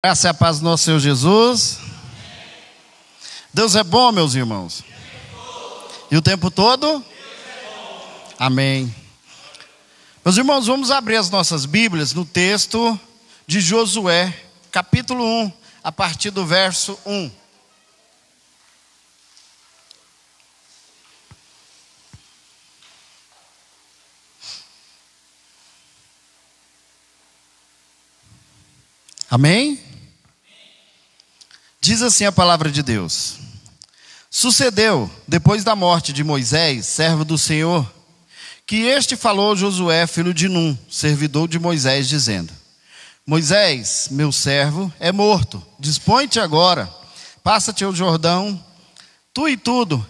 Graça e a paz do nosso Senhor Jesus. Deus é bom, meus irmãos. E o tempo todo? Amém. Meus irmãos, vamos abrir as nossas Bíblias no texto de Josué, capítulo 1, a partir do verso 1. Amém? Diz assim a palavra de Deus: Sucedeu, depois da morte de Moisés, servo do Senhor, que este falou a Josué, filho de Num, servidor de Moisés, dizendo: Moisés, meu servo, é morto. Dispõe-te agora, passa-te o Jordão, tu e todo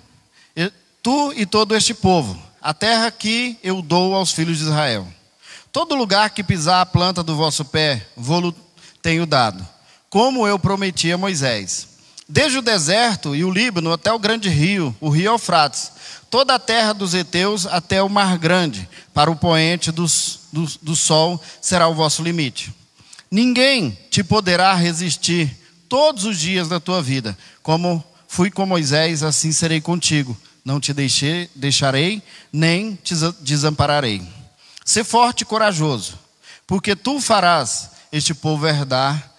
este povo, a terra que eu dou aos filhos de Israel. Todo lugar que pisar a planta do vosso pé, vou-lo tenho dado, como eu prometi a Moisés. Desde o deserto e o Líbano até o grande rio, o rio Eufrates, toda a terra dos heteus até o mar grande, para o poente do sol será o vosso limite. Ninguém te poderá resistir todos os dias da tua vida. Como fui com Moisés, assim serei contigo. Não te deixarei, nem te desampararei. Sê forte e corajoso, porque tu farás este povo herdar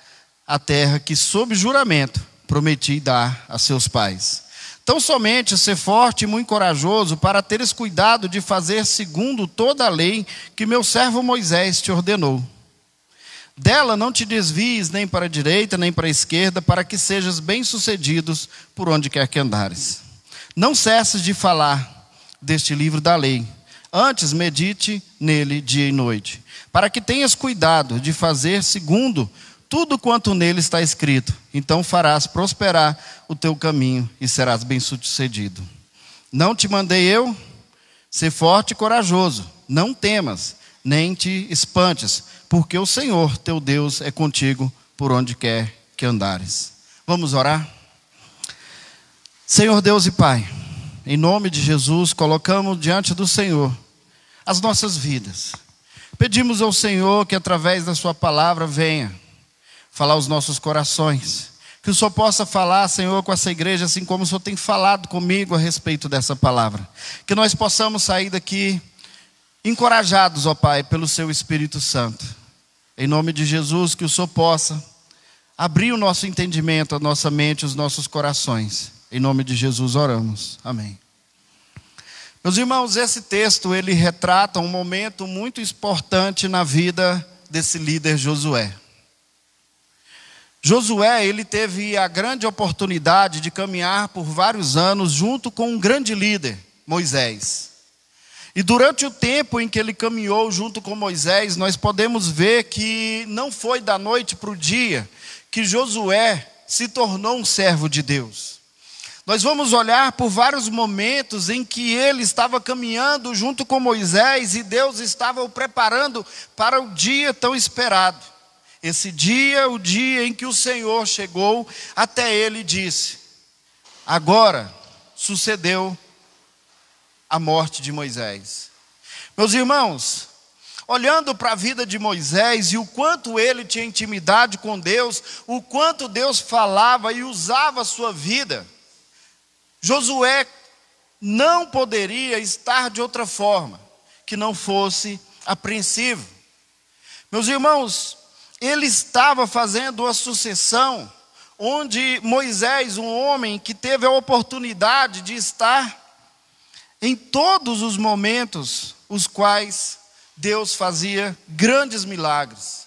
a terra que, sob juramento, prometi dar a seus pais. Tão somente ser forte e muito corajoso, para teres cuidado de fazer segundo toda a lei que meu servo Moisés te ordenou. Dela não te desvies nem para a direita, nem para a esquerda, para que sejas bem-sucedidos por onde quer que andares. Não cesses de falar deste livro da lei, antes medite nele dia e noite, para que tenhas cuidado de fazer segundo tudo quanto nele está escrito. Então farás prosperar o teu caminho e serás bem-sucedido. Não te mandei eu? Ser forte e corajoso. Não temas, nem te espantes, porque o Senhor teu Deus é contigo por onde quer que andares. Vamos orar? Senhor Deus e Pai, em nome de Jesus, colocamos diante do Senhor as nossas vidas. Pedimos ao Senhor que através da sua palavra venha falar aos nossos corações. Que o Senhor possa falar, Senhor, com essa igreja, assim como o Senhor tem falado comigo a respeito dessa palavra. Que nós possamos sair daqui encorajados, ó Pai, pelo seu Espírito Santo. Em nome de Jesus, que o Senhor possa abrir o nosso entendimento, a nossa mente, os nossos corações. Em nome de Jesus oramos. Amém. Meus irmãos, esse texto, ele retrata um momento muito importante na vida desse líder Josué. Josué, ele teve a grande oportunidade de caminhar por vários anos junto com um grande líder, Moisés. E durante o tempo em que ele caminhou junto com Moisés, nós podemos ver que não foi da noite para o dia que Josué se tornou um servo de Deus. Nós vamos olhar por vários momentos em que ele estava caminhando junto com Moisés e Deus estava o preparando para o dia tão esperado. Esse dia, o dia em que o Senhor chegou até ele e disse: agora sucedeu a morte de Moisés. Meus irmãos, olhando para a vida de Moisés e o quanto ele tinha intimidade com Deus, o quanto Deus falava e usava a sua vida, Josué não poderia estar de outra forma que não fosse apreensivo. Meus irmãos, ele estava fazendo a sucessão onde Moisés, um homem que teve a oportunidade de estar em todos os momentos os quais Deus fazia grandes milagres.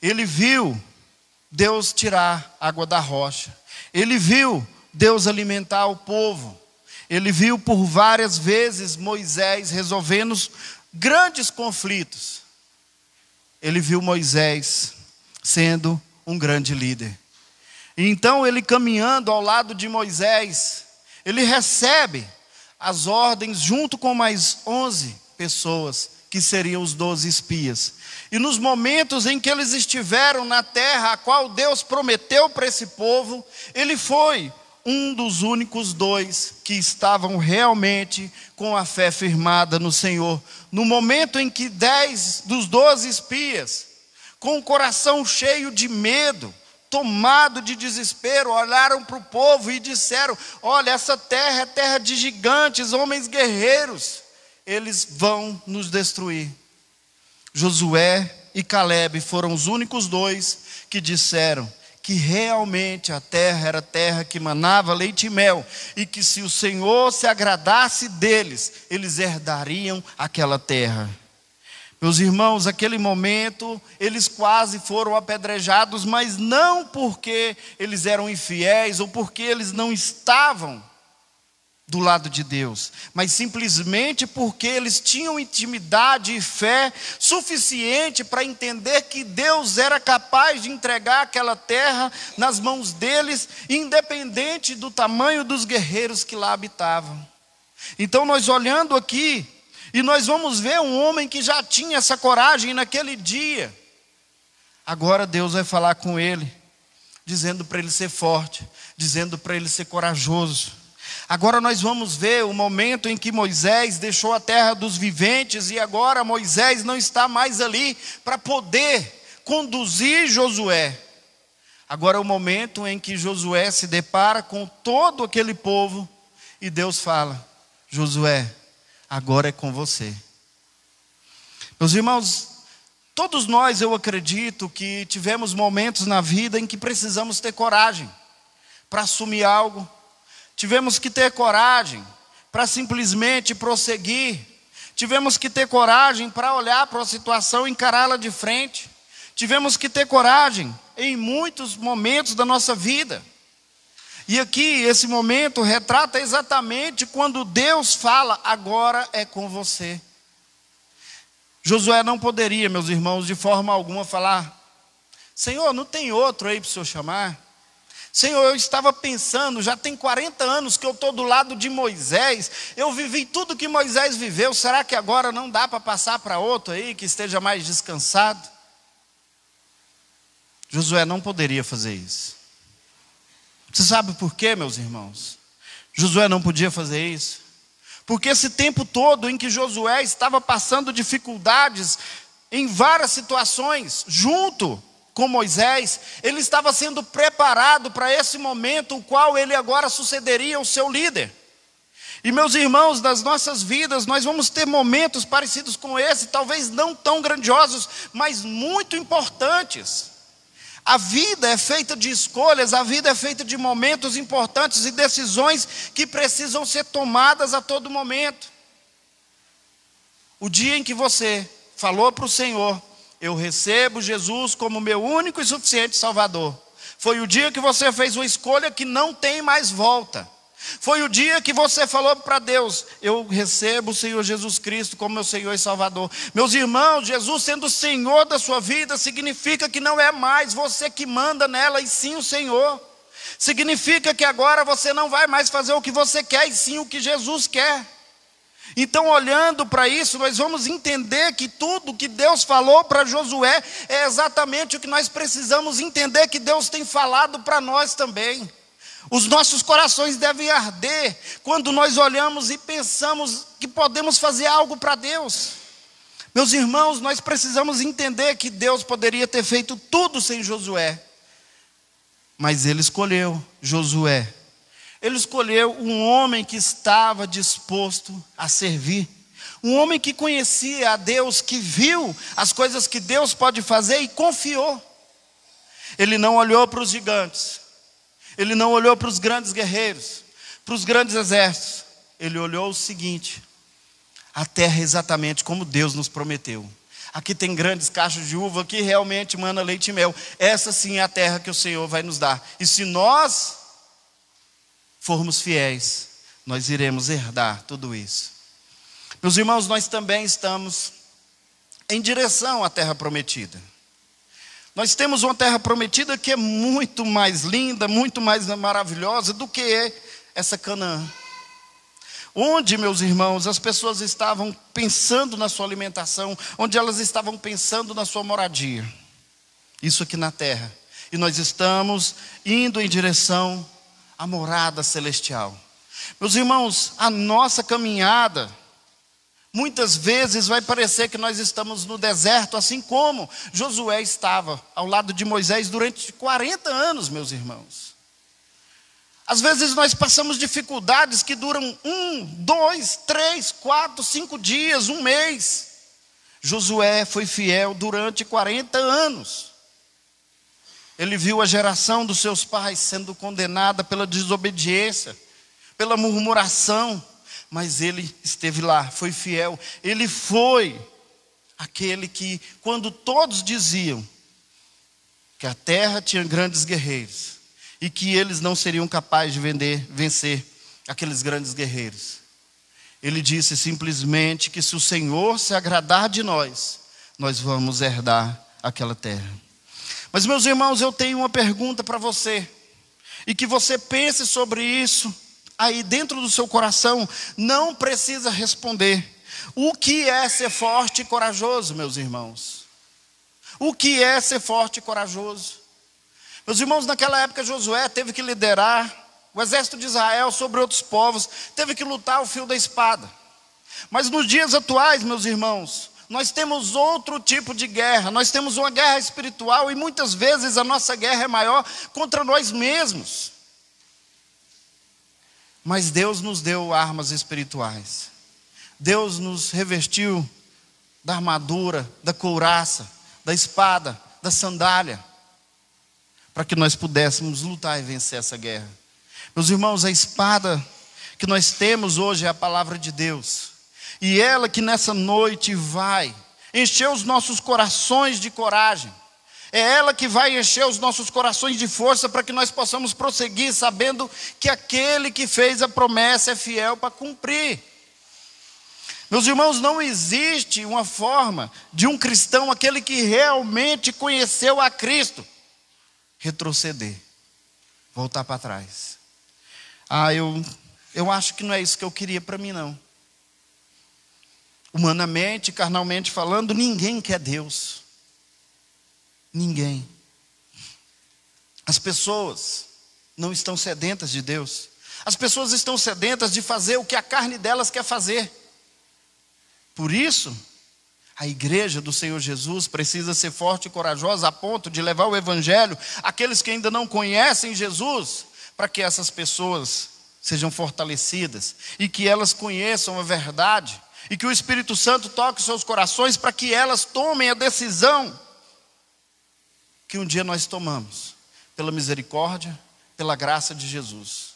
Ele viu Deus tirar água da rocha. Ele viu Deus alimentar o povo. Ele viu por várias vezes Moisés resolvendo grandes conflitos. Ele viu Moisés sendo um grande líder. E então ele, caminhando ao lado de Moisés, ele recebe as ordens junto com mais 11 pessoas, que seriam os 12 espias. E nos momentos em que eles estiveram na terra a qual Deus prometeu para esse povo, ele foi um dos únicos 2 que estavam realmente com a fé firmada no Senhor. No momento em que 10 dos 12 espias, com o coração cheio de medo, tomado de desespero, olharam para o povo e disseram: olha, essa terra é terra de gigantes, homens guerreiros, eles vão nos destruir. Josué e Calebe foram os únicos dois que disseram que realmente a terra era terra que manava leite e mel, e que se o Senhor se agradasse deles, eles herdariam aquela terra. Meus irmãos, naquele momento, eles quase foram apedrejados, mas não porque eles eram infiéis ou porque eles não estavam do lado de Deus, mas simplesmente porque eles tinham intimidade e fé suficiente para entender que Deus era capaz de entregar aquela terra nas mãos deles, independente do tamanho dos guerreiros que lá habitavam. Então, nós olhando aqui, e nós vamos ver um homem que já tinha essa coragem naquele dia. Agora Deus vai falar com ele, dizendo para ele ser forte, dizendo para ele ser corajoso. Agora nós vamos ver o momento em que Moisés deixou a terra dos viventes, e agora Moisés não está mais ali para poder conduzir Josué. Agora é o momento em que Josué se depara com todo aquele povo, e Deus fala: Josué, agora é com você. Meus irmãos, todos nós, eu acredito, que tivemos momentos na vida em que precisamos ter coragem para assumir algo. Tivemos que ter coragem para simplesmente prosseguir. Tivemos que ter coragem para olhar para a situação e encará-la de frente. Tivemos que ter coragem em muitos momentos da nossa vida. E aqui, esse momento retrata exatamente quando Deus fala: agora é com você. Josué não poderia, meus irmãos, de forma alguma falar: Senhor, não tem outro aí para o Senhor chamar? Senhor, eu estava pensando, já tem 40 anos que eu estou do lado de Moisés, eu vivi tudo que Moisés viveu, será que agora não dá para passar para outro aí que esteja mais descansado? Josué não poderia fazer isso. Você sabe por quê, meus irmãos? Josué não podia fazer isso. Porque esse tempo todo em que Josué estava passando dificuldades em várias situações, junto com Moisés, ele estava sendo preparado para esse momento, o qual ele agora sucederia o seu líder. E meus irmãos, nas nossas vidas, nós vamos ter momentos parecidos com esse, talvez não tão grandiosos, mas muito importantes. A vida é feita de escolhas, a vida é feita de momentos importantes e decisões que precisam ser tomadas a todo momento. O dia em que você falou para o Senhor: eu recebo Jesus como meu único e suficiente Salvador, foi o dia que você fez uma escolha que não tem mais volta. Foi o dia que você falou para Deus: eu recebo o Senhor Jesus Cristo como meu Senhor e Salvador. Meus irmãos, Jesus sendo o Senhor da sua vida, significa que não é mais você que manda nela, e sim o Senhor. Significa que agora você não vai mais fazer o que você quer, e sim o que Jesus quer. Então, olhando para isso, nós vamos entender que tudo que Deus falou para Josué é exatamente o que nós precisamos entender que Deus tem falado para nós também. Os nossos corações devem arder quando nós olhamos e pensamos que podemos fazer algo para Deus. Meus irmãos, nós precisamos entender que Deus poderia ter feito tudo sem Josué, mas Ele escolheu Josué. Ele escolheu um homem que estava disposto a servir, um homem que conhecia a Deus, que viu as coisas que Deus pode fazer e confiou. Ele não olhou para os gigantes, ele não olhou para os grandes guerreiros, para os grandes exércitos. Ele olhou o seguinte: a terra é exatamente como Deus nos prometeu. Aqui tem grandes cachos de uva, aqui realmente mana leite e mel. Essa sim é a terra que o Senhor vai nos dar. E se nós formos fiéis, nós iremos herdar tudo isso. Meus irmãos, nós também estamos em direção à terra prometida. Nós temos uma terra prometida que é muito mais linda, muito mais maravilhosa do que essa Canaã. Onde, meus irmãos, as pessoas estavam pensando na sua alimentação, onde elas estavam pensando na sua moradia. Isso aqui na terra. E nós estamos indo em direção à morada celestial. Meus irmãos, a nossa caminhada Muitas vezes vai parecer que nós estamos no deserto, assim como Josué estava ao lado de Moisés durante 40 anos, meus irmãos. Às vezes nós passamos dificuldades que duram 1, 2, 3, 4, 5 dias, um mês. Josué foi fiel durante 40 anos. Ele viu a geração dos seus pais sendo condenada pela desobediência, pela murmuração, mas ele esteve lá, foi fiel. Ele foi aquele que, quando todos diziam que a terra tinha grandes guerreiros e que eles não seriam capazes de vencer aqueles grandes guerreiros, ele disse simplesmente que se o Senhor se agradar de nós, nós vamos herdar aquela terra. Mas, meus irmãos, eu tenho uma pergunta para você, e que você pense sobre isso aí dentro do seu coração. Não precisa responder. O que é ser forte e corajoso, meus irmãos? O que é ser forte e corajoso? Meus irmãos, naquela época Josué teve que liderar o exército de Israel sobre outros povos, teve que lutar ao fio da espada. Mas nos dias atuais, meus irmãos, nós temos outro tipo de guerra. Nós temos uma guerra espiritual, e muitas vezes a nossa guerra é maior contra nós mesmos. Mas Deus nos deu armas espirituais. Deus nos revestiu da armadura, da couraça, da espada, da sandália, para que nós pudéssemos lutar e vencer essa guerra. Meus irmãos, a espada que nós temos hoje é a palavra de Deus. E ela que nessa noite vai encher os nossos corações de coragem. É ela que vai encher os nossos corações de força para que nós possamos prosseguir, sabendo que aquele que fez a promessa é fiel para cumprir. Meus irmãos, não existe uma forma de um cristão, aquele que realmente conheceu a Cristo, retroceder, voltar para trás. Eu acho que não é isso que eu queria para mim, não. Humanamente, carnalmente falando, ninguém quer Deus. Ninguém. As pessoas não estão sedentas de Deus. As pessoas estão sedentas de fazer o que a carne delas quer fazer. Por isso, a igreja do Senhor Jesus precisa ser forte e corajosa a ponto de levar o evangelho àqueles que ainda não conhecem Jesus, para que essas pessoas sejam fortalecidas e que elas conheçam a verdade. E que o Espírito Santo toque seus corações para que elas tomem a decisão que um dia nós tomamos, pela misericórdia, pela graça de Jesus.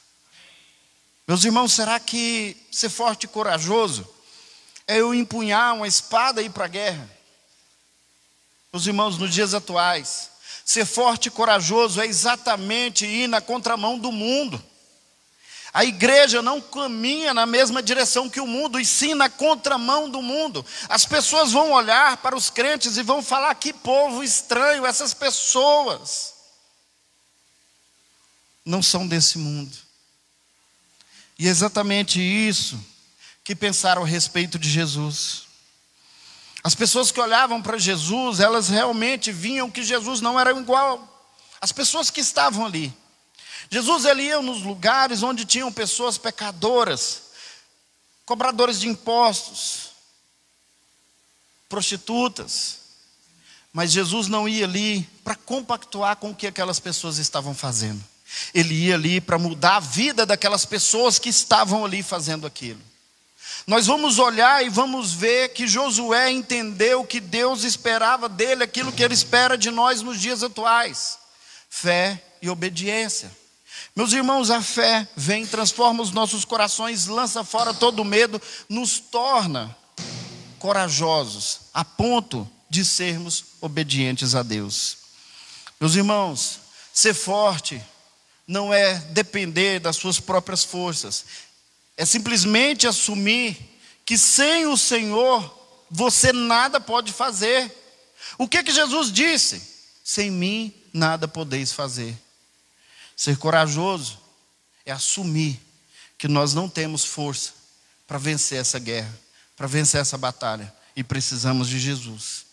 Meus irmãos, será que ser forte e corajoso é eu empunhar uma espada e ir para a guerra? Meus irmãos, nos dias atuais, ser forte e corajoso é exatamente ir na contramão do mundo. A igreja não caminha na mesma direção que o mundo, e sim na contramão do mundo. As pessoas vão olhar para os crentes e vão falar: que povo estranho, essas pessoas não são desse mundo. E é exatamente isso que pensaram a respeito de Jesus. As pessoas que olhavam para Jesus, elas realmente viam que Jesus não era igual às pessoas que estavam ali. Jesus, ele ia nos lugares onde tinham pessoas pecadoras, cobradores de impostos, prostitutas. Mas Jesus não ia ali para compactuar com o que aquelas pessoas estavam fazendo. Ele ia ali para mudar a vida daquelas pessoas que estavam ali fazendo aquilo. Nós vamos olhar e vamos ver que Josué entendeu que Deus esperava dele aquilo que ele espera de nós nos dias atuais: fé e obediência. Meus irmãos, a fé vem, transforma os nossos corações, lança fora todo medo, nos torna corajosos, a ponto de sermos obedientes a Deus. Meus irmãos, ser forte não é depender das suas próprias forças, é simplesmente assumir que sem o Senhor você nada pode fazer. O que Jesus disse? Sem mim nada podeis fazer. Ser corajoso é assumir que nós não temos força para vencer essa guerra, para vencer essa batalha, e precisamos de Jesus.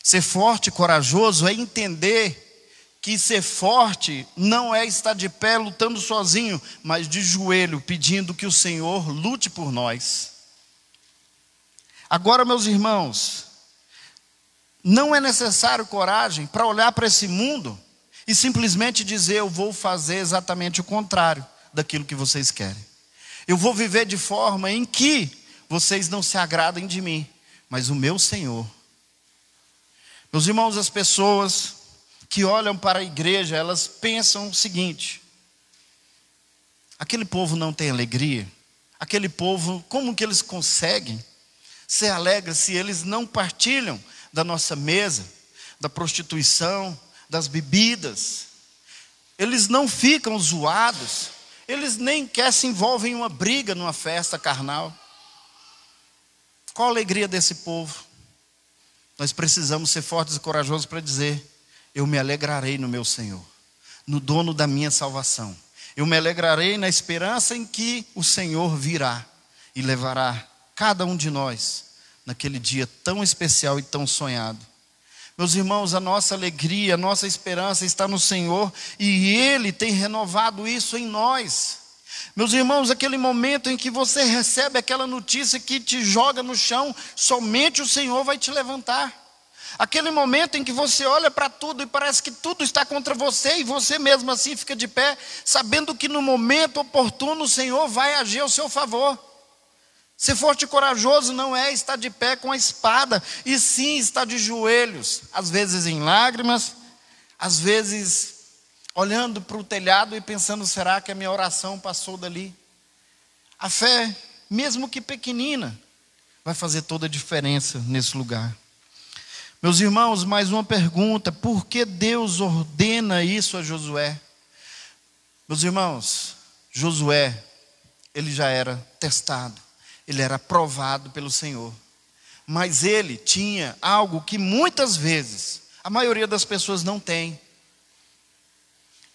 Ser forte e corajoso é entender que ser forte não é estar de pé lutando sozinho, mas de joelho pedindo que o Senhor lute por nós. Agora, meus irmãos, não é necessário coragem para olhar para esse mundo e simplesmente dizer: eu vou fazer exatamente o contrário daquilo que vocês querem. Eu vou viver de forma em que vocês não se agradem de mim, mas o meu Senhor. Meus irmãos, as pessoas que olham para a igreja, elas pensam o seguinte: aquele povo não tem alegria, aquele povo, como que eles conseguem ser alegres se eles não partilham da nossa mesa, da prostituição, das bebidas? Eles não ficam zoados, eles nem quer se envolvem em uma briga numa festa carnal. Qual a alegria desse povo? Nós precisamos ser fortes e corajosos para dizer: eu me alegrarei no meu Senhor, no dono da minha salvação. Eu me alegrarei na esperança em que o Senhor virá e levará cada um de nós naquele dia tão especial e tão sonhado. Meus irmãos, a nossa alegria, a nossa esperança está no Senhor, e Ele tem renovado isso em nós. Meus irmãos, aquele momento em que você recebe aquela notícia que te joga no chão, somente o Senhor vai te levantar. Aquele momento em que você olha para tudo e parece que tudo está contra você, e você mesmo assim fica de pé, sabendo que no momento oportuno o Senhor vai agir ao seu favor. Ser forte e corajoso não é estar de pé com a espada, e sim estar de joelhos, às vezes em lágrimas, às vezes olhando para o telhado e pensando: será que a minha oração passou dali? A fé, mesmo que pequenina, vai fazer toda a diferença nesse lugar. Meus irmãos, mais uma pergunta: por que Deus ordena isso a Josué? Meus irmãos, Josué, ele já era testado, ele era provado pelo Senhor, mas ele tinha algo que muitas vezes a maioria das pessoas não tem.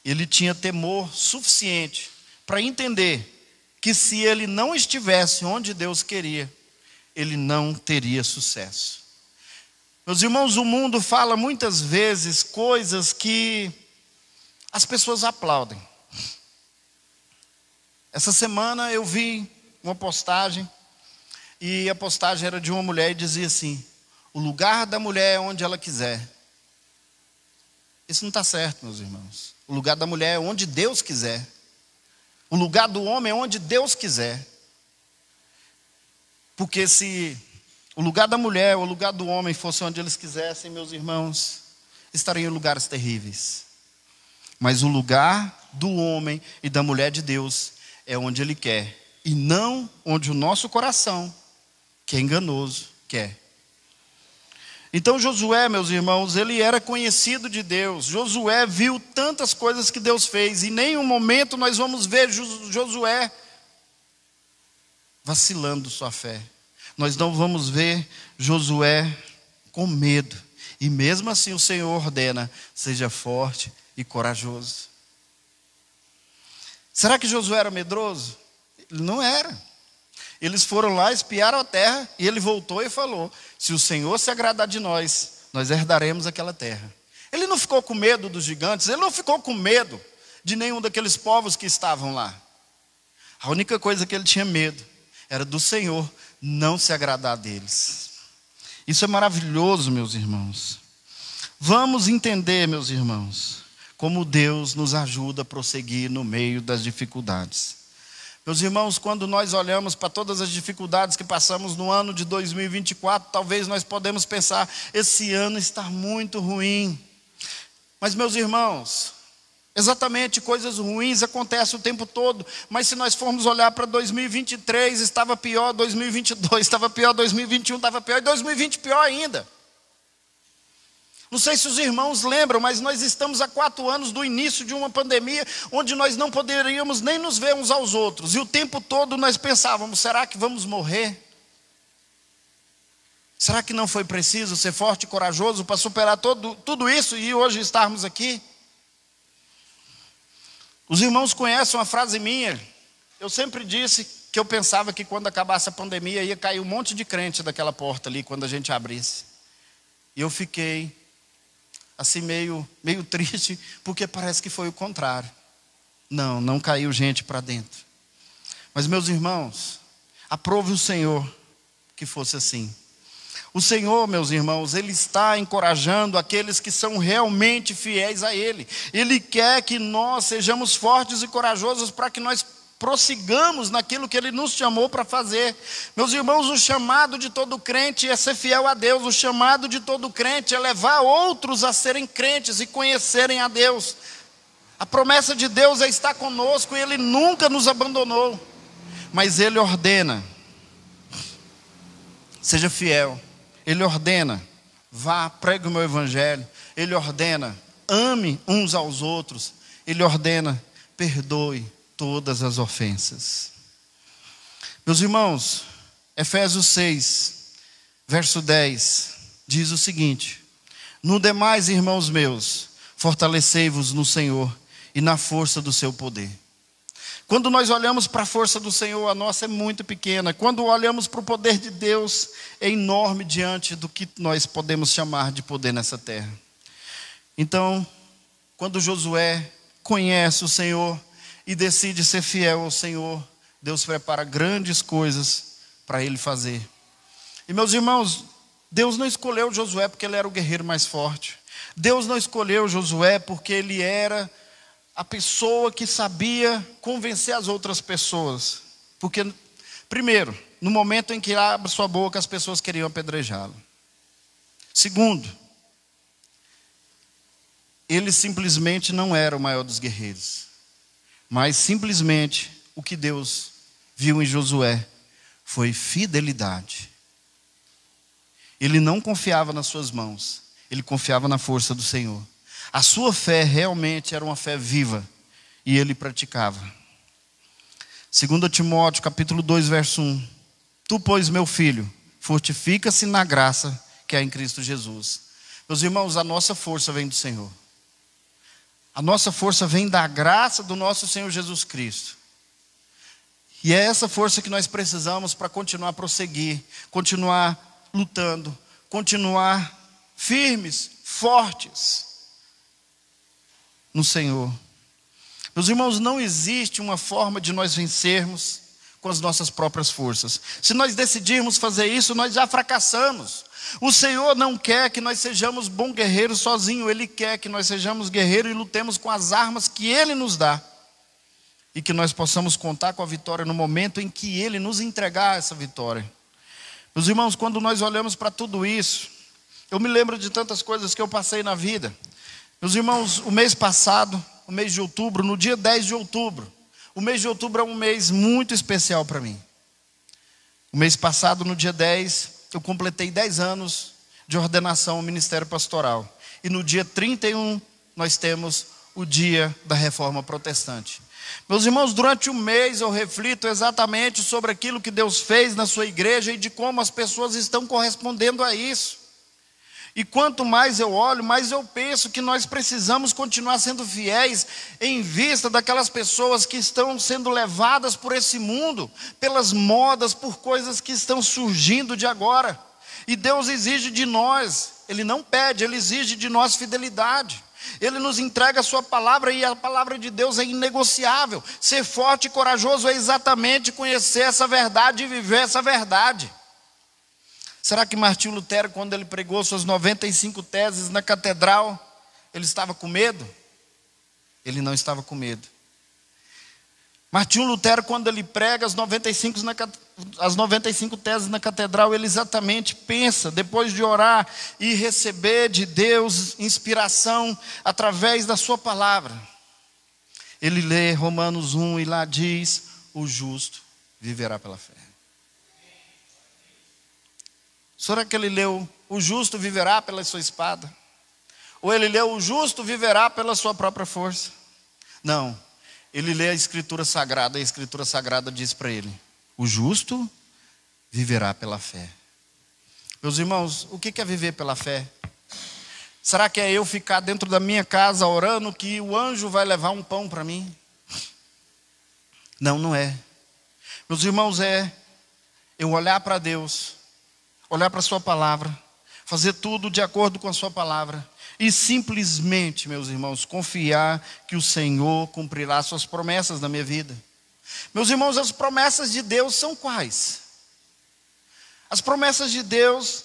Ele tinha temor suficiente para entender que se ele não estivesse onde Deus queria, ele não teria sucesso. Meus irmãos, o mundo fala muitas vezes coisas que as pessoas aplaudem. Essa semana eu vi uma postagem, e a postagem era de uma mulher e dizia assim: o lugar da mulher é onde ela quiser. Isso não está certo, meus irmãos. O lugar da mulher é onde Deus quiser. O lugar do homem é onde Deus quiser. Porque se o lugar da mulher ou o lugar do homem fosse onde eles quisessem, meus irmãos, estariam em lugares terríveis. Mas o lugar do homem e da mulher de Deus é onde Ele quer, e não onde o nosso coração, que é enganoso, quer. Então Josué, meus irmãos, ele era conhecido de Deus. Josué viu tantas coisas que Deus fez, e em nenhum momento nós vamos ver Josué vacilando sua fé. Nós não vamos ver Josué com medo. E mesmo assim o Senhor ordena: seja forte e corajoso. Será que Josué era medroso? Ele não era. Eles foram lá, espiaram a terra, e ele voltou e falou: se o Senhor se agradar de nós, nós herdaremos aquela terra. Ele não ficou com medo dos gigantes, ele não ficou com medo de nenhum daqueles povos que estavam lá. A única coisa que ele tinha medo era do Senhor não se agradar deles. Isso é maravilhoso, meus irmãos. Vamos entender, meus irmãos, como Deus nos ajuda a prosseguir no meio das dificuldades. Meus irmãos, quando nós olhamos para todas as dificuldades que passamos no ano de 2024, talvez nós podemos pensar: esse ano está muito ruim. Mas, meus irmãos, exatamente, coisas ruins acontecem o tempo todo. Mas se nós formos olhar para 2023, estava pior, 2022 estava pior, 2021 estava pior, e 2020 pior ainda. Não sei se os irmãos lembram, mas nós estamos há 4 anos do início de uma pandemia, onde nós não poderíamos nem nos ver uns aos outros. E o tempo todo nós pensávamos: será que vamos morrer? Será que não foi preciso ser forte e corajoso para superar tudo isso e hoje estarmos aqui? Os irmãos conhecem uma frase minha. Eu sempre disse que eu pensava que quando acabasse a pandemia ia cair um monte de crente daquela porta ali quando a gente abrisse. E eu fiquei assim meio triste, porque parece que foi o contrário. Não caiu gente para dentro. Mas, meus irmãos, aprove o Senhor que fosse assim. O Senhor, meus irmãos, Ele está encorajando aqueles que são realmente fiéis a Ele. Ele quer que nós sejamos fortes e corajosos para que nós prossigamos naquilo que Ele nos chamou para fazer. Meus irmãos, o chamado de todo crente é ser fiel a Deus. O chamado de todo crente é levar outros a serem crentes e conhecerem a Deus. A promessa de Deus é estar conosco e Ele nunca nos abandonou. Mas Ele ordena: seja fiel. Ele ordena: vá, pregue o meu evangelho. Ele ordena: ame uns aos outros. Ele ordena: perdoe todas as ofensas. Meus irmãos, Efésios 6, verso 10, diz o seguinte: no demais, irmãos meus, fortalecei-vos no Senhor e na força do seu poder. Quando nós olhamos para a força do Senhor, a nossa é muito pequena. Quando olhamos para o poder de Deus, é enorme diante do que nós podemos chamar de poder nessa terra. Então, quando Josué conhece o Senhor e decide ser fiel ao Senhor, Deus prepara grandes coisas para ele fazer. E meus irmãos, Deus não escolheu Josué porque ele era o guerreiro mais forte. Deus não escolheu Josué porque ele era a pessoa que sabia convencer as outras pessoas. Porque, primeiro, no momento em que abre sua boca, as pessoas queriam apedrejá-lo. Segundo, ele simplesmente não era o maior dos guerreiros. Mas simplesmente o que Deus viu em Josué foi fidelidade. Ele não confiava nas suas mãos, ele confiava na força do Senhor. A sua fé realmente era uma fé viva e ele praticava. 2 Timóteo capítulo 2, verso 1. Tu, pois, meu filho, fortifica-se na graça que há em Cristo Jesus. Meus irmãos, a nossa força vem do Senhor. A nossa força vem da graça do nosso Senhor Jesus Cristo. E é essa força que nós precisamos para continuar a prosseguir, continuar lutando, continuar firmes, fortes no Senhor. Meus irmãos, não existe uma forma de nós vencermos com as nossas próprias forças. Se nós decidirmos fazer isso, nós já fracassamos. O Senhor não quer que nós sejamos bons guerreiros sozinhos. Ele quer que nós sejamos guerreiros e lutemos com as armas que Ele nos dá. E que nós possamos contar com a vitória no momento em que Ele nos entregar essa vitória. Meus irmãos, quando nós olhamos para tudo isso, eu me lembro de tantas coisas que eu passei na vida. Meus irmãos, o mês passado, o mês de outubro, no dia 10 de outubro, o mês de outubro é um mês muito especial para mim. O mês passado, no dia 10, eu completei 10 anos de ordenação ao ministério pastoral. E no dia 31, nós temos o dia da reforma protestante. Meus irmãos, durante o mês eu reflito exatamente sobre aquilo que Deus fez na sua igreja e de como as pessoas estão correspondendo a isso. E quanto mais eu olho, mais eu penso que nós precisamos continuar sendo fiéis em vista daquelas pessoas que estão sendo levadas por esse mundo, pelas modas, por coisas que estão surgindo de agora. E Deus exige de nós, Ele não pede, Ele exige de nós fidelidade. Ele nos entrega a sua palavra e a palavra de Deus é inegociável. Ser forte e corajoso é exatamente conhecer essa verdade e viver essa verdade. Será que Martinho Lutero, quando ele pregou suas 95 teses na catedral, ele estava com medo? Ele não estava com medo. Martinho Lutero, quando ele prega as 95 teses na catedral, ele exatamente pensa, depois de orar e receber de Deus inspiração através da sua palavra. Ele lê Romanos 1 e lá diz: o justo viverá pela fé. Será que ele leu: o justo viverá pela sua espada? Ou ele leu: o justo viverá pela sua própria força? Não, ele lê a Escritura Sagrada, e a Escritura Sagrada diz para ele: o justo viverá pela fé. Meus irmãos, o que é viver pela fé? Será que é eu ficar dentro da minha casa orando que o anjo vai levar um pão para mim? Não, não é. Meus irmãos, é eu olhar para Deus, olhar para a sua palavra, fazer tudo de acordo com a sua palavra e simplesmente, meus irmãos, confiar que o Senhor cumprirá suas promessas na minha vida. Meus irmãos, as promessas de Deus são quais? As promessas de Deus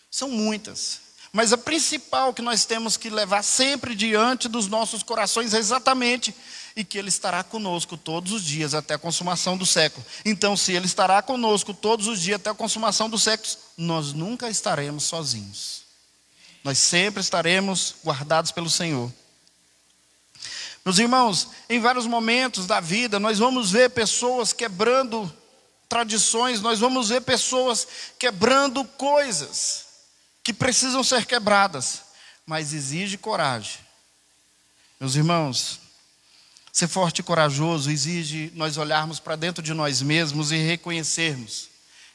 são muitas, mas a principal que nós temos que levar sempre diante dos nossos corações é exatamente e que Ele estará conosco todos os dias até a consumação do século. Então, se Ele estará conosco todos os dias até a consumação dos séculos, nós nunca estaremos sozinhos. Nós sempre estaremos guardados pelo Senhor. Meus irmãos, em vários momentos da vida, nós vamos ver pessoas quebrando tradições, nós vamos ver pessoas quebrando coisas que precisam ser quebradas, mas exige coragem. Meus irmãos, ser forte e corajoso exige nós olharmos para dentro de nós mesmos e reconhecermos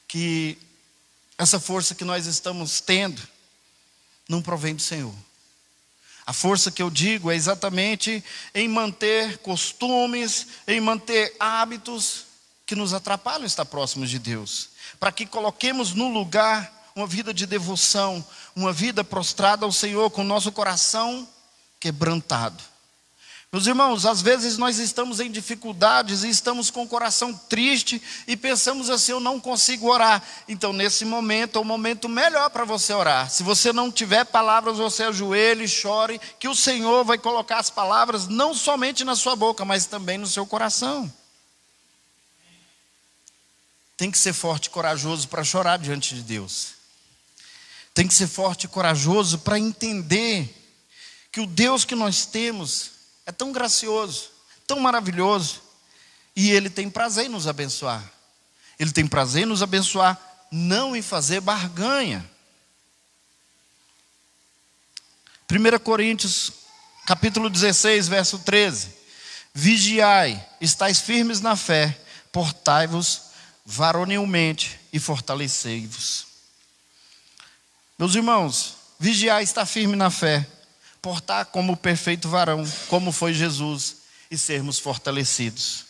que essa força que nós estamos tendo não provém do Senhor. A força que eu digo é exatamente em manter costumes, em manter hábitos que nos atrapalham estar próximos de Deus, para que coloquemos no lugar uma vida de devoção, uma vida prostrada ao Senhor, com o nosso coração quebrantado. Meus irmãos, às vezes nós estamos em dificuldades e estamos com o coração triste e pensamos assim: eu não consigo orar. Então, nesse momento é o momento melhor para você orar. Se você não tiver palavras, você ajoelhe e chore, que o Senhor vai colocar as palavras não somente na sua boca, mas também no seu coração. Tem que ser forte e corajoso para chorar diante de Deus. Tem que ser forte e corajoso para entender que o Deus que nós temos é tão gracioso, tão maravilhoso, e Ele tem prazer em nos abençoar. Ele tem prazer em nos abençoar, não em fazer barganha. 1 Coríntios, capítulo 16, verso 13. Vigiai, estais firmes na fé, portai-vos varonilmente e fortalecei-vos. Meus irmãos, vigiar, estar firme na fé, portar como o perfeito varão, como foi Jesus, e sermos fortalecidos.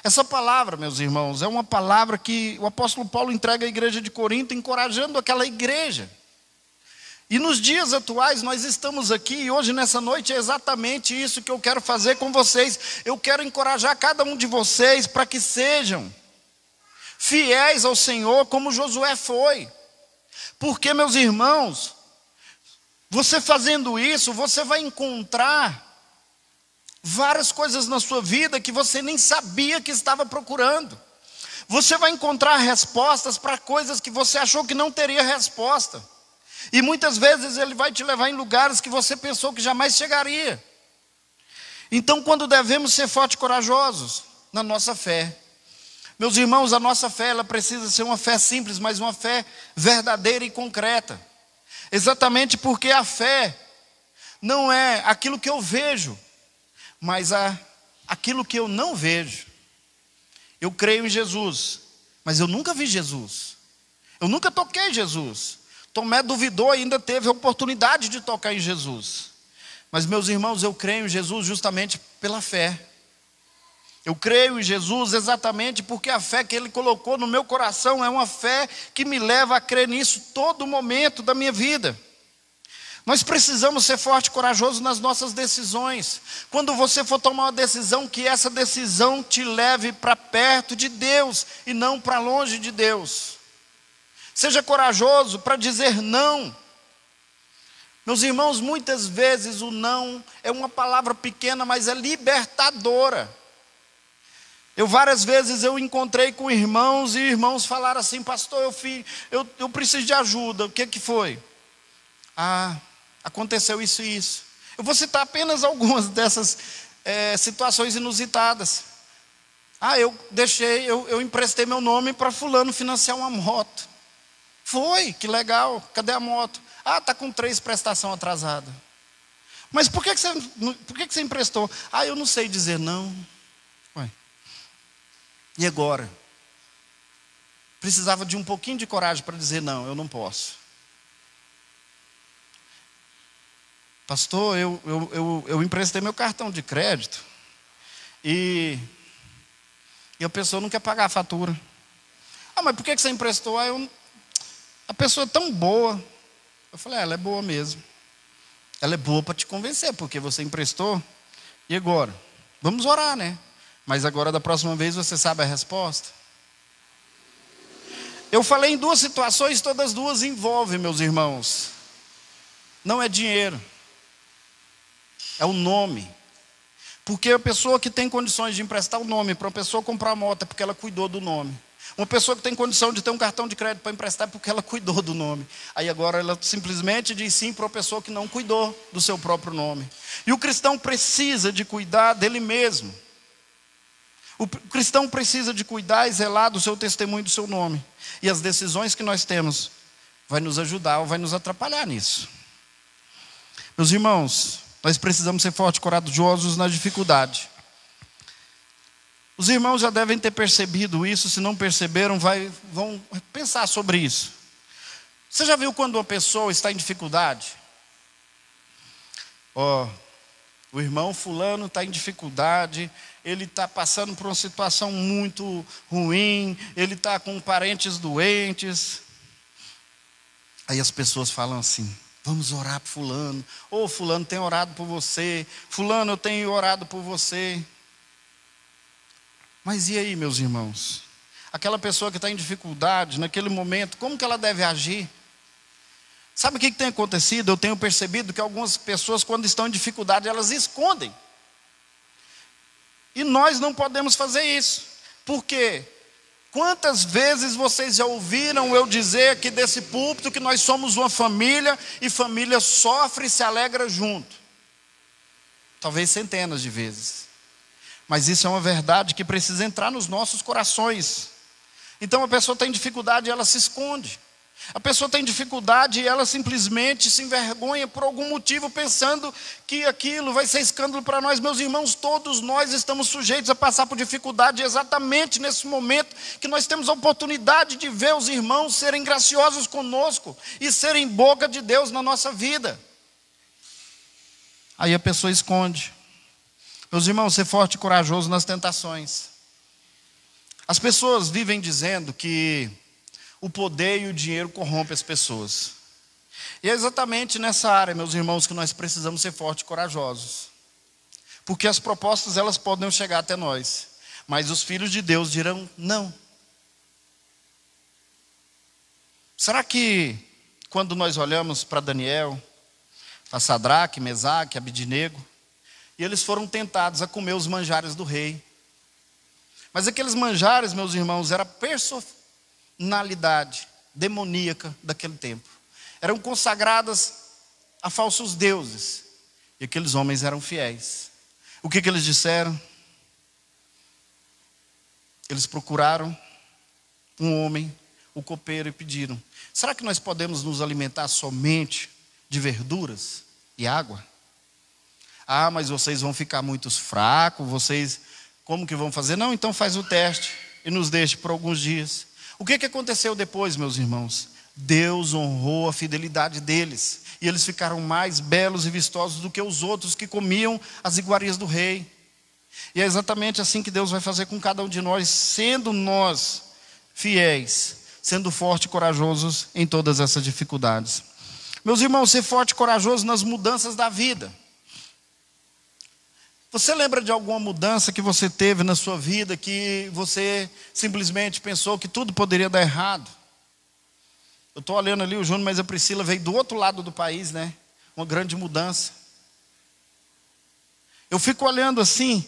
Essa palavra, meus irmãos, é uma palavra que o apóstolo Paulo entrega à igreja de Corinto, encorajando aquela igreja. E nos dias atuais nós estamos aqui, e hoje nessa noite é exatamente isso que eu quero fazer com vocês. Eu quero encorajar cada um de vocês para que sejam fiéis ao Senhor como Josué foi. Porque, meus irmãos, você fazendo isso, você vai encontrar várias coisas na sua vida que você nem sabia que estava procurando. Você vai encontrar respostas para coisas que você achou que não teria resposta. E muitas vezes Ele vai te levar em lugares que você pensou que jamais chegaria. Então, quando devemos ser fortes e corajosos na nossa fé, meus irmãos, a nossa fé, ela precisa ser uma fé simples, mas uma fé verdadeira e concreta. Exatamente porque a fé não é aquilo que eu vejo, mas aquilo que eu não vejo. Eu creio em Jesus, mas eu nunca vi Jesus. Eu nunca toquei em Jesus. Tomé duvidou e ainda teve a oportunidade de tocar em Jesus. Mas, meus irmãos, eu creio em Jesus justamente pela fé. Eu creio em Jesus exatamente porque a fé que Ele colocou no meu coração é uma fé que me leva a crer nisso todo momento da minha vida. Nós precisamos ser fortes e corajosos nas nossas decisões. Quando você for tomar uma decisão, que essa decisão te leve para perto de Deus e não para longe de Deus. Seja corajoso para dizer não. Meus irmãos, muitas vezes o não é uma palavra pequena, mas é libertadora. Várias vezes eu encontrei com irmãos e irmãos falaram assim: pastor, eu preciso de ajuda. O que foi? Aconteceu isso e isso. Eu vou citar apenas algumas dessas situações inusitadas. Eu emprestei meu nome para fulano financiar uma moto. Foi, que legal, cadê a moto? Está com 3 prestações atrasadas. Mas por que você emprestou? Eu não sei dizer não. Ué. E agora? Precisava de um pouquinho de coragem para dizer não, eu não posso. Pastor, eu emprestei meu cartão de crédito e a pessoa não quer pagar a fatura. Mas por que você emprestou? A pessoa é tão boa. Eu falei: ela é boa mesmo. Ela é boa para te convencer, porque você emprestou. E agora? Vamos orar, né? Mas agora, da próxima vez, você sabe a resposta? Eu falei em duas situações, todas duas envolvem, meus irmãos. Não é dinheiro, é o nome. Porque a pessoa que tem condições de emprestar o nome para uma pessoa comprar a moto é porque ela cuidou do nome. Uma pessoa que tem condição de ter um cartão de crédito para emprestar é porque ela cuidou do nome. Aí agora ela simplesmente diz sim para uma pessoa que não cuidou do seu próprio nome. E o cristão precisa de cuidar dele mesmo. O cristão precisa de cuidar e zelar do seu testemunho e do seu nome. E as decisões que nós temos vai nos ajudar ou vai nos atrapalhar nisso. Meus irmãos, nós precisamos ser fortes e corajosos na dificuldade. Os irmãos já devem ter percebido isso, se não perceberam, vão pensar sobre isso. Você já viu quando uma pessoa está em dificuldade? O irmão fulano está em dificuldade, ele está passando por uma situação muito ruim, ele está com parentes doentes. Aí as pessoas falam assim: vamos orar por fulano. Ô, fulano tem orado por você. Fulano, eu tenho orado por você. Mas e aí, meus irmãos? Aquela pessoa que está em dificuldade, naquele momento, como que ela deve agir? Sabe o que tem acontecido? Eu tenho percebido que algumas pessoas, quando estão em dificuldade, elas escondem. E nós não podemos fazer isso. Por quê? Quantas vezes vocês já ouviram eu dizer aqui desse púlpito que nós somos uma família e família sofre e se alegra junto? Talvez centenas de vezes. Mas isso é uma verdade que precisa entrar nos nossos corações. Então a pessoa tem dificuldade e ela se esconde. A pessoa tem dificuldade e ela simplesmente se envergonha por algum motivo, pensando que aquilo vai ser escândalo para nós. Meus irmãos, todos nós estamos sujeitos a passar por dificuldade exatamente nesse momento que nós temos a oportunidade de ver os irmãos serem graciosos conosco e serem boca de Deus na nossa vida. Aí a pessoa esconde. Meus irmãos, ser forte e corajoso nas tentações. As pessoas vivem dizendo que o poder e o dinheiro corrompem as pessoas. E é exatamente nessa área, meus irmãos, que nós precisamos ser fortes e corajosos. Porque as propostas, elas podem chegar até nós, mas os filhos de Deus dirão não. Será que quando nós olhamos para Daniel, para Sadraque, Mesaque, Abidnego, e eles foram tentados a comer os manjares do rei. Mas aqueles manjares, meus irmãos, era personalidade demoníaca daquele tempo. Eram consagradas a falsos deuses. E aqueles homens eram fiéis. O que eles disseram? Eles procuraram um homem, o copeiro, e pediram: será que nós podemos nos alimentar somente de verduras e água? Ah, mas vocês vão ficar muito fracos, vocês como que vão fazer? Não, então faz o teste e nos deixe por alguns dias. O que aconteceu depois, meus irmãos? Deus honrou a fidelidade deles. E eles ficaram mais belos e vistosos do que os outros que comiam as iguarias do rei. E é exatamente assim que Deus vai fazer com cada um de nós, sendo nós fiéis, sendo fortes e corajosos em todas essas dificuldades. Meus irmãos, ser forte e corajoso nas mudanças da vida. Você lembra de alguma mudança que você teve na sua vida que você simplesmente pensou que tudo poderia dar errado? Eu estou olhando ali o Júnior, mas a Priscila veio do outro lado do país, né? Uma grande mudança. Eu fico olhando assim,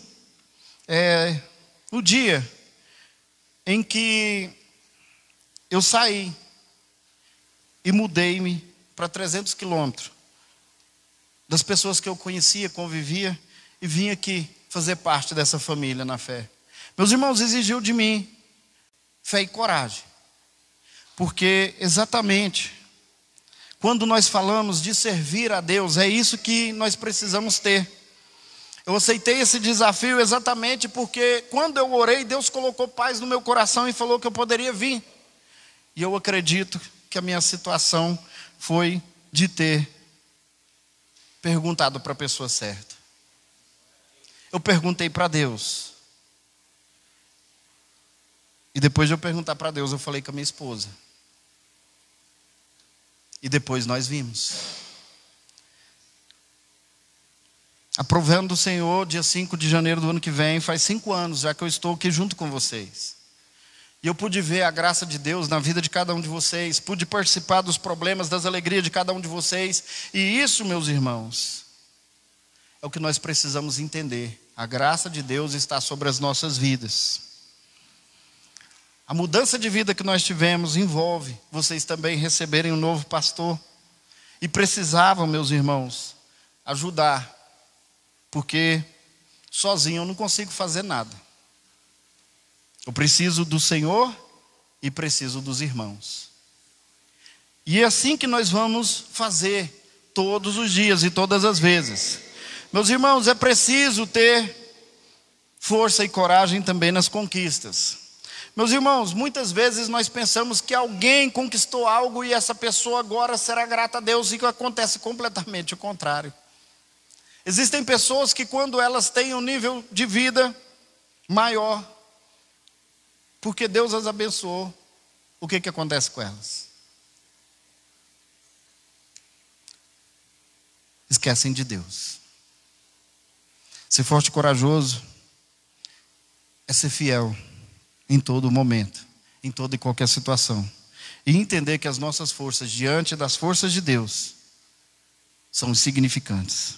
no dia em que eu saí e mudei-me para 300 quilômetros das pessoas que eu conhecia, convivia, e vim aqui fazer parte dessa família na fé. Meus irmãos, exigiu de mim fé e coragem. Porque exatamente quando nós falamos de servir a Deus, é isso que nós precisamos ter. Eu aceitei esse desafio exatamente porque quando eu orei, Deus colocou paz no meu coração e falou que eu poderia vir. E eu acredito que a minha situação foi de ter perguntado para a pessoa certa. Eu perguntei para Deus. E depois de eu perguntar para Deus, eu falei com a minha esposa. E depois nós vimos. Aprovando do Senhor, dia 5 de janeiro do ano que vem, faz 5 anos já que eu estou aqui junto com vocês. E eu pude ver a graça de Deus na vida de cada um de vocês, pude participar dos problemas, das alegrias de cada um de vocês. E isso, meus irmãos, é o que nós precisamos entender. A graça de Deus está sobre as nossas vidas. A mudança de vida que nós tivemos envolve vocês também receberem um novo pastor. E precisavam, meus irmãos, ajudar, porque sozinho eu não consigo fazer nada. Eu preciso do Senhor e preciso dos irmãos. E é assim que nós vamos fazer todos os dias e todas as vezes. Meus irmãos, é preciso ter força e coragem também nas conquistas. Meus irmãos, muitas vezes nós pensamos que alguém conquistou algo e essa pessoa agora será grata a Deus, e que acontece completamente o contrário. Existem pessoas que quando elas têm um nível de vida maior, porque Deus as abençoou, o que acontece com elas? Esquecem de Deus. Ser forte e corajoso é ser fiel em todo momento, em toda e qualquer situação. E entender que as nossas forças diante das forças de Deus são insignificantes.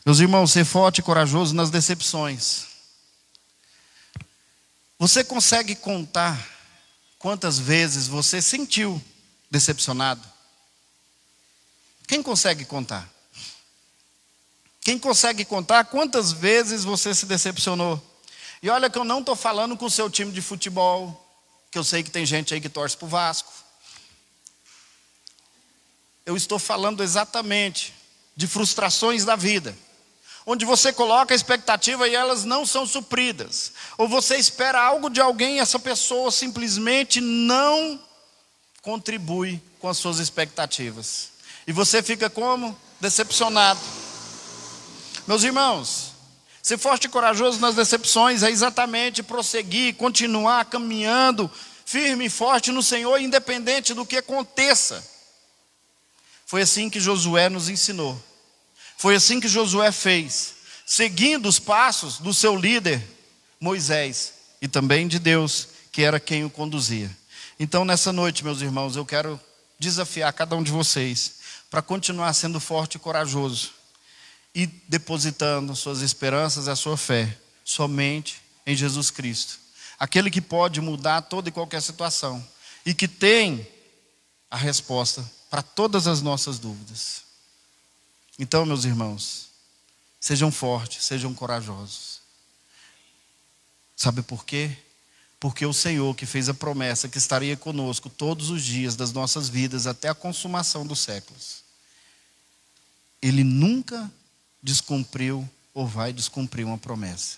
Meus irmãos, ser forte e corajoso nas decepções. Você consegue contar quantas vezes você sentiu decepcionado? Quem consegue contar? Quem consegue contar quantas vezes você se decepcionou? E olha que eu não estou falando com o seu time de futebol, que eu sei que tem gente aí que torce para o Vasco. Eu estou falando exatamente de frustrações da vida, onde você coloca a expectativa e elas não são supridas. Ou você espera algo de alguém e essa pessoa simplesmente não contribui com as suas expectativas. E você fica como? Decepcionado. Meus irmãos, ser forte e corajoso nas decepções é exatamente prosseguir, continuar caminhando firme e forte no Senhor, independente do que aconteça. Foi assim que Josué nos ensinou. Foi assim que Josué fez, seguindo os passos do seu líder, Moisés, e também de Deus, que era quem o conduzia. Então, nessa noite, meus irmãos, eu quero desafiar cada um de vocês para continuar sendo forte e corajoso e depositando suas esperanças e a sua fé somente em Jesus Cristo, aquele que pode mudar toda e qualquer situação e que tem a resposta para todas as nossas dúvidas. Então, meus irmãos, sejam fortes, sejam corajosos. Sabe por quê? Porque o Senhor que fez a promessa que estaria conosco todos os dias das nossas vidas até a consumação dos séculos, Ele nunca descumpriu ou vai descumprir uma promessa.